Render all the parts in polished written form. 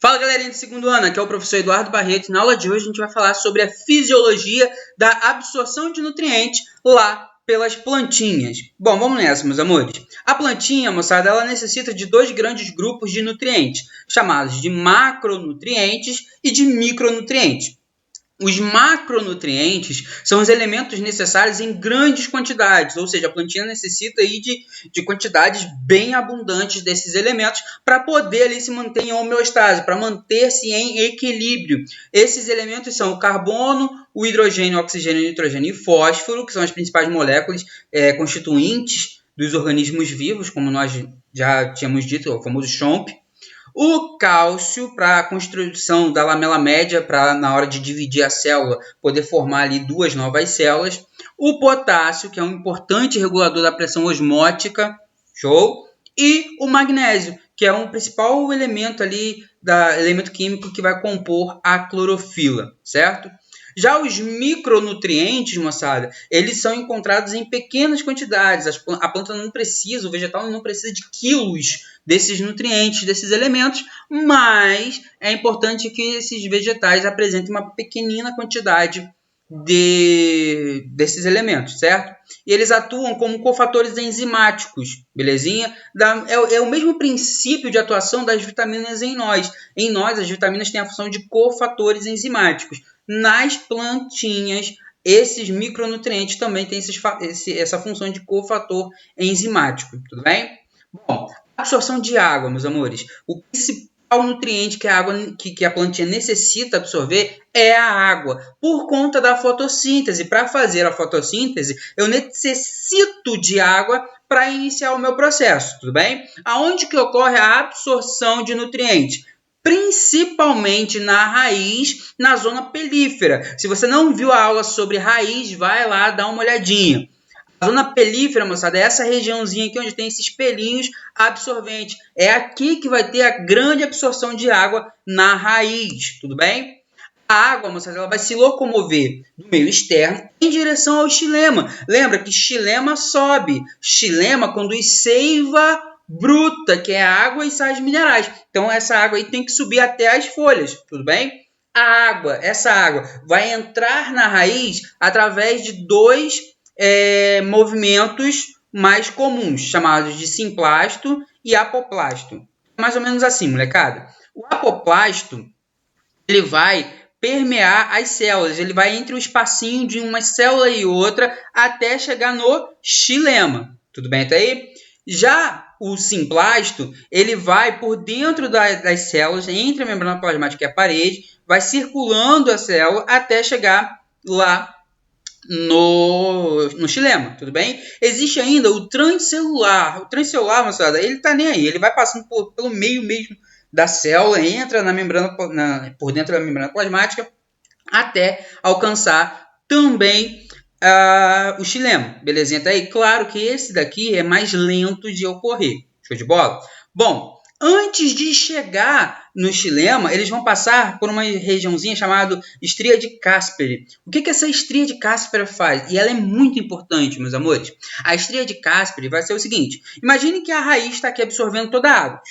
Fala galerinha do segundo ano, aqui é o professor Eduardo Barreto e na aula de hoje a gente vai falar sobre a fisiologia da absorção de nutrientes lá pelas plantinhas. Bom, vamos nessa, meus amores. A plantinha, moçada, ela necessita de dois grandes grupos de nutrientes, chamados de macronutrientes e de micronutrientes. Os macronutrientes são os elementos necessários em grandes quantidades, ou seja, a plantinha necessita aí de quantidades bem abundantes desses elementos para poder ali se manter em homeostase, para manter-se em equilíbrio. Esses elementos são o carbono, o hidrogênio, o oxigênio, o nitrogênio e fósforo, que são as principais moléculas constituintes dos organismos vivos, como nós já tínhamos dito, o famoso CHOMP. O cálcio para a construção da lamela média, para na hora de dividir a célula poder formar ali duas novas células. O potássio, que é um importante regulador da pressão osmótica, show? E o magnésio, que é um principal elemento ali, elemento químico que vai compor a clorofila, certo? Já os micronutrientes, moçada, eles são encontrados em pequenas quantidades. A planta não precisa, o vegetal não precisa de quilos desses nutrientes, desses elementos, mas é importante que esses vegetais apresentem uma pequenina quantidade desses elementos, certo? E eles atuam como cofatores enzimáticos, belezinha? É o mesmo princípio de atuação das vitaminas em nós. Em nós, as vitaminas têm a função de cofatores enzimáticos. Nas plantinhas, esses micronutrientes também têm essa função de cofator enzimático, tudo bem? Bom, absorção de água, meus amores. O principal nutriente que a plantinha necessita absorver é a água, por conta da fotossíntese. Para fazer a fotossíntese, eu necessito de água para iniciar o meu processo, tudo bem? Aonde que ocorre a absorção de nutrientes? Principalmente na raiz, na zona pelífera. Se você não viu a aula sobre raiz, vai lá dar uma olhadinha. A zona pelífera, moçada, é essa regiãozinha aqui onde tem esses pelinhos absorventes. É aqui que vai ter a grande absorção de água na raiz, tudo bem? A água, moçada, ela vai se locomover do meio externo em direção ao xilema. Lembra que xilema sobe. Xilema conduz seiva bruta, que é água e sais minerais. Então, essa água aí tem que subir até as folhas, tudo bem? Essa água vai entrar na raiz através de dois movimentos mais comuns, chamados de simplasto e apoplasto. Mais ou menos assim, molecada. O apoplasto, ele vai permear as células, ele vai entre o espacinho de uma célula e outra até chegar no xilema. Tudo bem até aí? Já o simplasto, ele vai por dentro das células, entre a membrana plasmática e a parede, vai circulando a célula até chegar lá no xilema, tudo bem? Existe ainda o transcelular. O transcelular, moçada, ele tá nem aí, ele vai passando pelo meio mesmo da célula, entra na membrana, por dentro da membrana plasmática, até alcançar também o xilema, belezinha? Tá aí? Claro que esse daqui é mais lento de ocorrer. Show de bola? Bom, antes de chegar no xilema, eles vão passar por uma regiãozinha chamada estria de Casperi. O que essa estria de Casperi faz? E ela é muito importante, meus amores. A estria de Casperi vai ser o seguinte. Imagine que a raiz está aqui absorvendo toda a água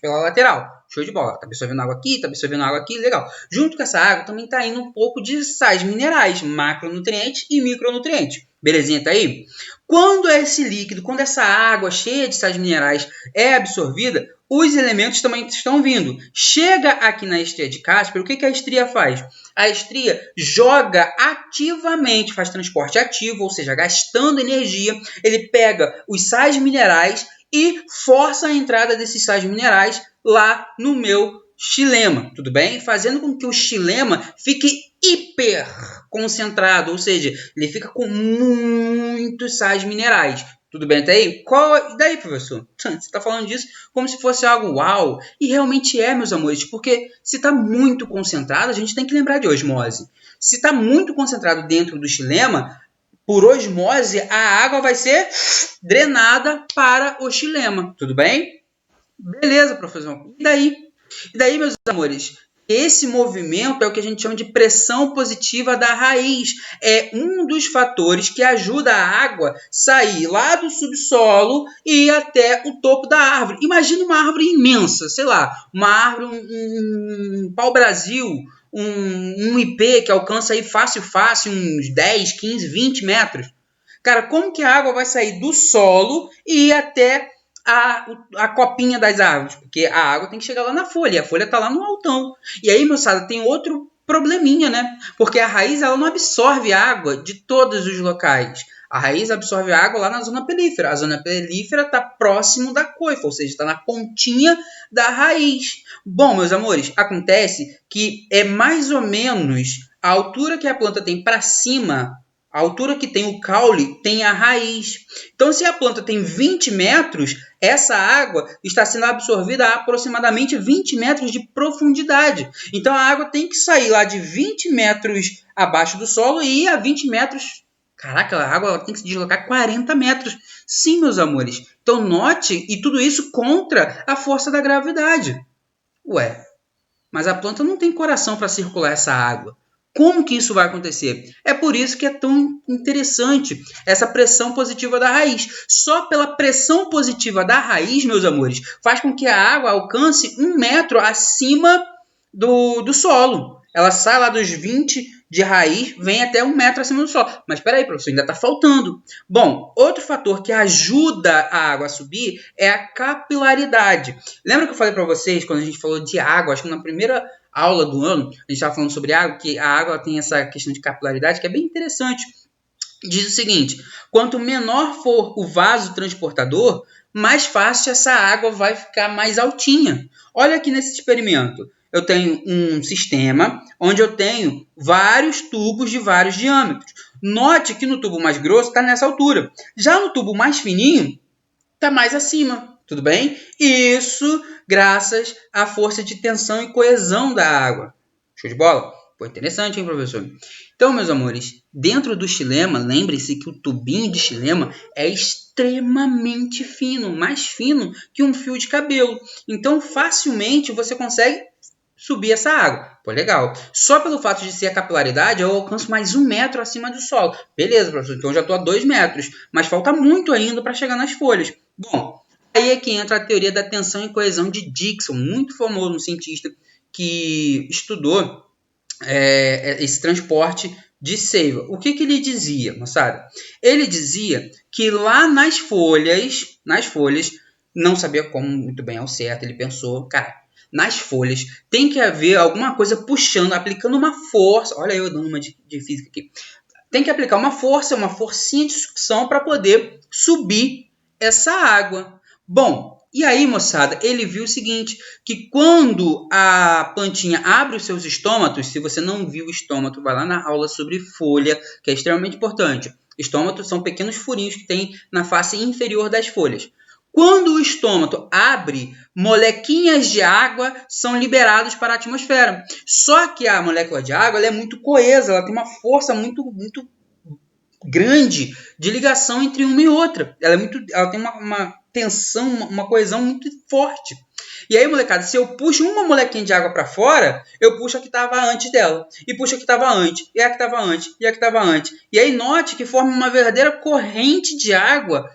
pela lateral. Show de bola. Está absorvendo água aqui, está absorvendo água aqui, legal. Junto com essa água também está indo um pouco de sais minerais, macronutrientes e micronutrientes. Belezinha, tá aí? Quando essa água cheia de sais minerais é absorvida, os elementos também estão vindo. Chega aqui na estria de Casperi, o que a estria faz? A estria joga ativamente, faz transporte ativo, ou seja, gastando energia. Ele pega os sais minerais e força a entrada desses sais minerais lá no meu xilema, tudo bem? Fazendo com que o xilema fique hiper concentrado, ou seja, ele fica com muitos sais minerais. Tudo bem até aí? E daí, professor? Você está falando disso como se fosse algo uau. E realmente é, meus amores, porque se está muito concentrado, a gente tem que lembrar de osmose. Se está muito concentrado dentro do xilema, por osmose, a água vai ser drenada para o xilema. Tudo bem? Beleza, professor. E daí, meus amores? Esse movimento é o que a gente chama de pressão positiva da raiz. É um dos fatores que ajuda a água a sair lá do subsolo e ir até o topo da árvore. Imagine uma árvore imensa, sei lá, uma árvore, um pau-brasil, um ipê que alcança aí fácil, uns 10, 15, 20 metros. Cara, como que a água vai sair do solo e ir até a copinha das árvores? Porque a água tem que chegar lá na folha, e a folha está lá no altão. E aí, moçada, tem outro probleminha, né? Porque a raiz ela não absorve água de todos os locais. A raiz absorve água lá na zona pelífera. A zona pelífera está próximo da coifa, ou seja, está na pontinha da raiz. Bom, meus amores, acontece que é mais ou menos a altura que a planta tem para cima. A altura que tem o caule tem a raiz. Então, se a planta tem 20 metros, essa água está sendo absorvida a aproximadamente 20 metros de profundidade. Então, a água tem que sair lá de 20 metros abaixo do solo e ir a 20 metros. Caraca, a água tem que se deslocar 40 metros. Sim, meus amores. Então, note, e tudo isso contra a força da gravidade. Ué, mas a planta não tem coração para circular essa água. Como que isso vai acontecer? É por isso que é tão interessante essa pressão positiva da raiz. Só pela pressão positiva da raiz, meus amores, faz com que a água alcance 1 metro acima do solo. Ela sai lá dos 20 de raiz, vem até 1 metro acima do solo. Mas espera aí, professor, ainda está faltando. Bom, outro fator que ajuda a água a subir é a capilaridade. Lembra que eu falei para vocês, quando a gente falou de água, acho que na primeira aula do ano, a gente estava falando sobre água, que a água tem essa questão de capilaridade, que é bem interessante. Diz o seguinte: quanto menor for o vaso transportador, mais fácil essa água vai ficar mais altinha. Olha aqui nesse experimento. Eu tenho um sistema onde eu tenho vários tubos de vários diâmetros. Note que no tubo mais grosso está nessa altura. Já no tubo mais fininho, está mais acima. Tudo bem? Isso graças à força de tensão e coesão da água. Show de bola? Pô, interessante, hein, professor? Então, meus amores, dentro do xilema, lembre-se que o tubinho de xilema é extremamente fino, mais fino que um fio de cabelo. Então, facilmente você consegue subir essa água. Pô, legal. Só pelo fato de ser a capilaridade, eu alcanço mais 1 metro acima do solo. Beleza, professor, então eu já estou a 2 metros. Mas falta muito ainda para chegar nas folhas. Bom, aí é que entra a teoria da tensão e coesão de Dickson, muito famoso, um cientista que estudou esse transporte de seiva. O que ele dizia, moçada? Ele dizia que lá nas folhas, não sabia como muito bem ao certo, ele pensou, cara, nas folhas tem que haver alguma coisa puxando, aplicando uma força. Olha eu dando uma de física aqui. Tem que aplicar uma força, uma forcinha de sucção para poder subir essa água. Bom, e aí, moçada, ele viu o seguinte, que quando a plantinha abre os seus estômatos, se você não viu o estômato, vai lá na aula sobre folha, que é extremamente importante. Estômatos são pequenos furinhos que tem na face inferior das folhas. Quando o estômato abre, molequinhas de água são liberadas para a atmosfera. Só que a molécula de água ela é muito coesa, ela tem uma força muito grande de ligação entre uma e outra. Ela tem uma tensão, uma coesão muito forte. E aí, molecada, se eu puxo uma molequinha de água para fora, eu puxo a que estava antes dela. E puxo a que estava antes, e a que estava antes, e a que estava antes. E aí, note que forma uma verdadeira corrente de água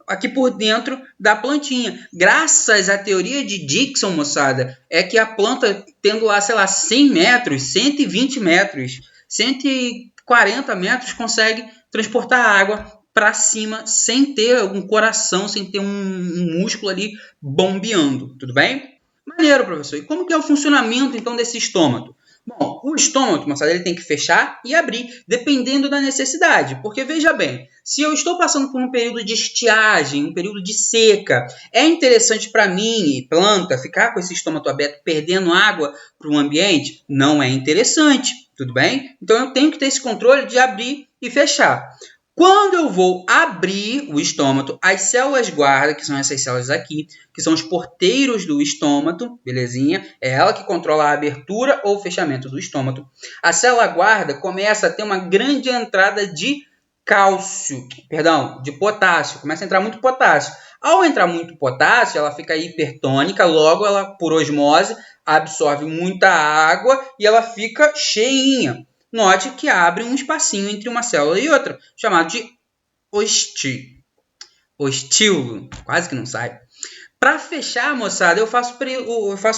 aqui por dentro da plantinha. Graças à teoria de Dickson, moçada, é que a planta, tendo lá, sei lá, 100 metros, 120 metros, 140 metros, consegue transportar água para cima sem ter um coração, sem ter um músculo ali bombeando. Tudo bem? Maneiro, professor. E como que é o funcionamento, então, desse estômago? Bom, o estômago, moçada, ele tem que fechar e abrir, dependendo da necessidade. Porque, veja bem, se eu estou passando por um período de estiagem, um período de seca, é interessante para mim, planta, ficar com esse estômago aberto, perdendo água para o ambiente? Não é interessante, tudo bem? Então, eu tenho que ter esse controle de abrir e fechar. Quando eu vou abrir o estômago, as células guarda, que são essas células aqui, que são os porteiros do estômago, belezinha? É ela que controla a abertura ou fechamento do estômago. A célula guarda começa a ter uma grande entrada de potássio. Começa a entrar muito potássio. Ao entrar muito potássio, ela fica hipertônica, logo ela, por osmose, absorve muita água e ela fica cheinha. Note que abre um espacinho entre uma célula e outra, chamado de ostilo. Quase que não sai. Para fechar, moçada, eu faço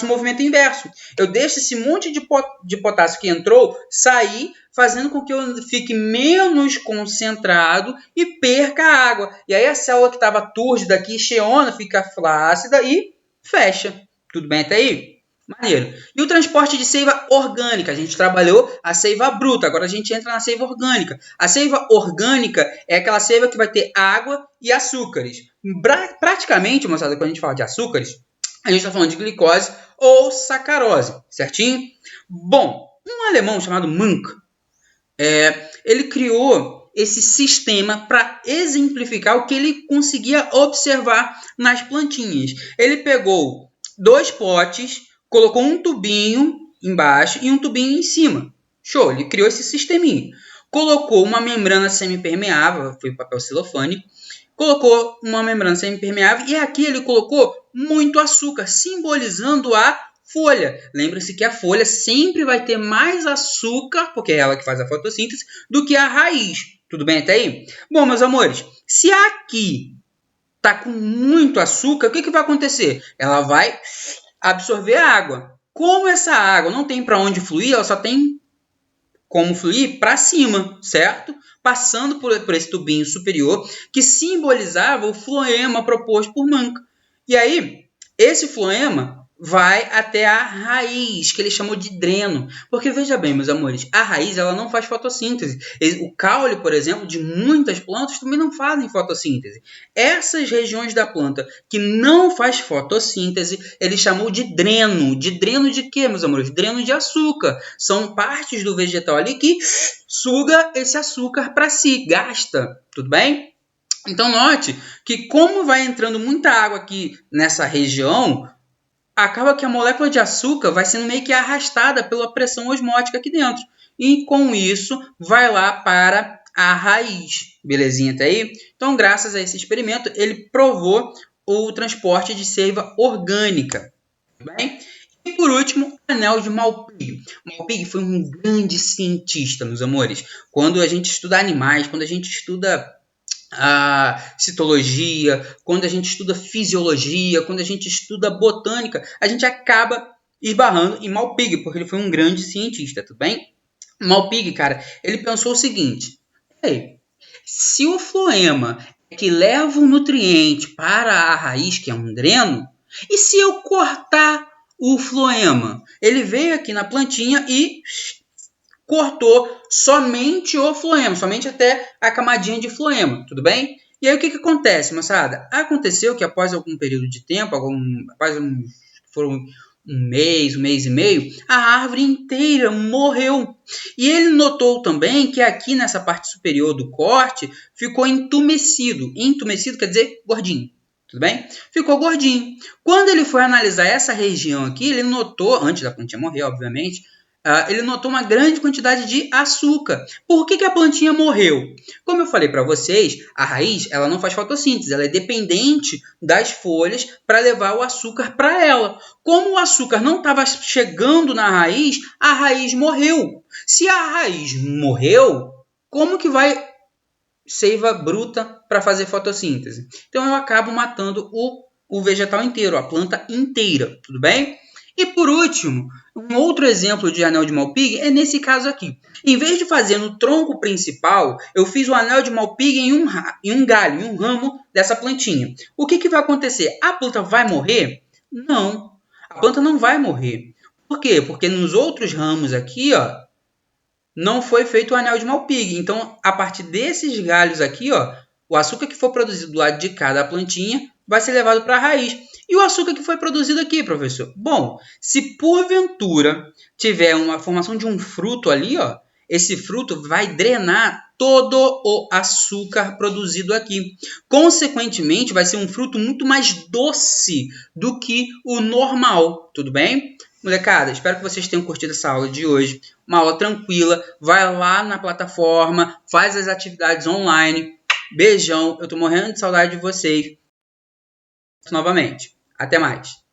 o movimento inverso. Eu deixo esse monte de potássio que entrou sair, fazendo com que eu fique menos concentrado e perca a água. E aí a célula que estava túrgida aqui, cheona, fica flácida e fecha. Tudo bem até aí? Maneiro. E o transporte de seiva orgânica? A gente trabalhou a seiva bruta, agora a gente entra na seiva orgânica. A seiva orgânica é aquela seiva que vai ter água e açúcares. Praticamente, moçada, quando a gente fala de açúcares, a gente está falando de glicose ou sacarose, certinho? Bom, um alemão chamado Munk, ele criou esse sistema para exemplificar o que ele conseguia observar nas plantinhas. Ele pegou 2 potes, colocou um tubinho embaixo e um tubinho em cima. Show, ele criou esse sisteminha. Colocou uma membrana semipermeável, foi papel celofane, colocou uma membrana semipermeável e aqui ele colocou muito açúcar, simbolizando a folha. Lembre-se que a folha sempre vai ter mais açúcar, porque é ela que faz a fotossíntese, do que a raiz. Tudo bem até aí? Bom, meus amores, se aqui está com muito açúcar, o que vai acontecer? Ela vai absorver a água. Como essa água não tem para onde fluir, ela só tem como fluir para cima, certo? Passando por esse tubinho superior que simbolizava o floema proposto por Munk. E aí, esse floema vai até a raiz, que ele chamou de dreno. Porque, veja bem, meus amores, a raiz ela não faz fotossíntese. O caule, por exemplo, de muitas plantas também não fazem fotossíntese. Essas regiões da planta que não faz fotossíntese, ele chamou de dreno. De dreno de quê, meus amores? Dreno de açúcar. São partes do vegetal ali que suga esse açúcar para si, gasta. Tudo bem? Então, note que como vai entrando muita água aqui nessa região, acaba que a molécula de açúcar vai sendo meio que arrastada pela pressão osmótica aqui dentro. E com isso, vai lá para a raiz. Belezinha até aí? Então, graças a esse experimento, ele provou o transporte de seiva orgânica. Bem? E por último, anel de Malpighi. Malpighi foi um grande cientista, meus amores. Quando a gente estuda animais, quando a gente estuda a citologia, quando a gente estuda fisiologia, quando a gente estuda botânica, a gente acaba esbarrando em Malpighi, porque ele foi um grande cientista, tudo bem? Malpighi, cara, ele pensou o seguinte: se o floema é que leva o nutriente para a raiz, que é um dreno, e se eu cortar o floema? Ele veio aqui na plantinha e cortou somente o floema, somente até a camadinha de floema, tudo bem? E aí o que acontece, moçada? Aconteceu que após algum período de tempo, foram um mês e meio, a árvore inteira morreu. E ele notou também que aqui nessa parte superior do corte ficou entumecido. Entumecido quer dizer gordinho. Tudo bem? Ficou gordinho. Quando ele foi analisar essa região aqui, ele notou, antes da plantinha morrer, obviamente, ele notou uma grande quantidade de açúcar. Por que a plantinha morreu? Como eu falei para vocês, a raiz ela não faz fotossíntese, ela é dependente das folhas para levar o açúcar para ela. Como o açúcar não estava chegando na raiz, a raiz morreu. Se a raiz morreu, como que vai seiva bruta para fazer fotossíntese? Então eu acabo matando o vegetal inteiro, a planta inteira, tudo bem? E por último, um outro exemplo de anel de Malpighi é nesse caso aqui. Em vez de fazer no tronco principal, eu fiz o anel de Malpighi em um galho, em um ramo dessa plantinha. O que vai acontecer? A planta vai morrer? Não, a planta não vai morrer. Por quê? Porque nos outros ramos aqui, ó, não foi feito o anel de Malpighi. Então, a partir desses galhos aqui, ó, o açúcar que for produzido do lado de cá da plantinha vai ser levado para a raiz. E o açúcar que foi produzido aqui, professor? Bom, se porventura tiver uma formação de um fruto ali, ó, esse fruto vai drenar todo o açúcar produzido aqui. Consequentemente, vai ser um fruto muito mais doce do que o normal. Tudo bem? Molecada, espero que vocês tenham curtido essa aula de hoje. Uma aula tranquila. Vai lá na plataforma, faz as atividades online. Beijão, eu tô morrendo de saudade de vocês. novamente. Até mais.